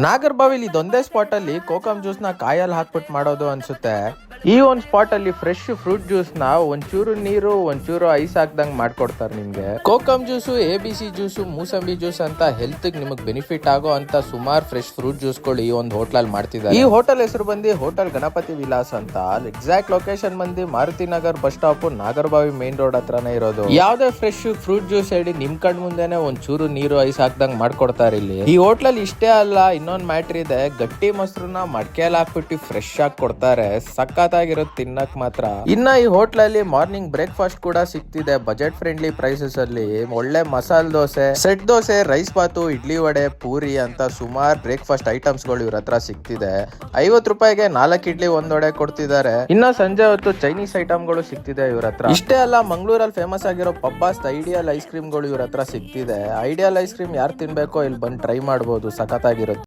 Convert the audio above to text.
ನಾಗರ್ಬಾವಿಲಿ ಇದೊಂದೇ ಸ್ಪಾಟ್ ಅಲ್ಲಿ ಕೋಕಮ್ ಜ್ಯೂಸ್ ನ ಕಾಯಲ್ಲಿ ಹಾಕ್ಬಿಟ್ಟು ಮಾಡೋದು ಅನ್ಸುತ್ತೆ. ಈ ಒಂದ್ ಸ್ಪಾಟ್ ಅಲ್ಲಿ ಫ್ರೆಶ್ ಫ್ರೂಟ್ ಜ್ಯೂಸ್ ನ ಒಂಚೂರು ನೀರು ಒಂಚೂರು ಐಸ್ ಹಾಕ್ದಂಗ್ ಮಾಡ್ಕೊಡ್ತಾರೆ ನಿಮ್ಗೆ. ಕೋಕಮ್ ಜ್ಯೂಸು, ABC ಜ್ಯೂಸು, ಮೂಸಂಬಿ ಜ್ಯೂಸ್ ಅಂತ ಹೆಲ್ತ್ ನಿಮಗ್ ಬೆನಿಫಿಟ್ ಆಗೋ ಅಂತ ಸುಮಾರು ಫ್ರೆಶ್ ಫ್ರೂಟ್ ಜ್ಯೂಸ್ ಗಳು ಈ ಒಂದು ಹೋಟ್ಲ್ ಅಲ್ಲಿ ಮಾಡ್ತಿದ್ದಾರೆ. ಈ ಹೋಟೆಲ್ ಹೆಸರು ಬಂದು ಹೋಟೆಲ್ ಗಣಪತಿ ವಿಲಾಸ್ ಅಂತ. ಎಕ್ಸಾಕ್ಟ್ ಲೊಕೇಶನ್ ಬಂದು Maruti Nagar bus stop, Nagarbhavi main road ಹತ್ರನೇ ಇರೋದು. ಯಾವ್ದೇ ಫ್ರೆಶ್ ಫ್ರೂಟ್ ಜ್ಯೂಸ್ ಹೇಳಿ ನಿಮ್ ಕಣ್ ಮುಂದೆನೆ ಒಂಚೂರು ನೀರು ಐಸ್ ಹಾಕ್ದಂಗ್ ಮಾಡ್ಕೊಡ್ತಾರೆ ಇಲ್ಲಿ. ಈ ಹೋಟ್ಲಲ್ಲಿ ಇಷ್ಟೇ ಅಲ್ಲ, ಇನ್ನೊಂದ್ ಮ್ಯಾಟ್ರ್ ಇದೆ. ಗಟ್ಟಿ ಮೊಸರನ್ನ ಮಡ್ಕೆಯಲ್ಲಿ ಹಾಕ್ಬಿಟ್ಟು ಫ್ರೆಶ್ ಆಗಿ ಕೊಡ್ತಾರೆ. ಸಖತ್ತಾಗಿರೋದು ತಿನ್ನಕ್ ಮಾತ್ರ. ಇನ್ನ ಈ ಹೋಟ್ಲಲ್ಲಿ ಮಾರ್ನಿಂಗ್ ಬ್ರೇಕ್ಫಾಸ್ಟ್ ಕೂಡ ಸಿಗ್ತಿದೆ ಬಜೆಟ್ ಫ್ರೆಂಡ್ಲಿ ಪ್ರೈಸಸ್ ಅಲ್ಲಿ. ಒಳ್ಳೆ ಮಸಾಲೆ ದೋಸೆ, ಸೆಟ್ ದೋಸೆ, ರೈಸ್ ಬಾತು, ಇಡ್ಲಿ ವಡೆ, ಪೂರಿ ಅಂತ ಸುಮಾರು ಬ್ರೇಕ್ಫಾಸ್ಟ್ ಐಟಮ್ಸ್ ಗಳು ಇವ್ರ ಹತ್ರ ಸಿಗ್ತಿದೆ. 50 ರೂಪಾಯಿಗೆ 4 ಇಡ್ಲಿ 1 ವಡೆ ಕೊಡ್ತಿದ್ದಾರೆ. ಇನ್ನ ಸಂಜೆ ಹೊತ್ತು ಚೈನೀಸ್ ಐಟಮ್ ಗಳು ಸಿಗ್ತಿದೆ ಇವ್ರ ಹತ್ರ. ಇಷ್ಟೇ ಅಲ್ಲ, ಮಂಗಳೂರಲ್ಲಿ ಫೇಮಸ್ ಆಗಿರೋ ಪಬ್ಬಾಸ್ ಐಡಿಯಲ್ ಐಸ್ ಕ್ರೀಮ್ ಗಳು ಇವ್ರ ಹತ್ರ ಸಿಗ್ತಿದೆ. ಐಡಿಯಲ್ ಐಸ್ ಕ್ರೀಮ್ ಯಾರು ತಿನ್ಬೇಕೋ ಇಲ್ಲಿ ಬಂದು ಟ್ರೈ ಮಾಡಬಹುದು. ಸಖತ್ತಾಗಿರುತ್ತೆ.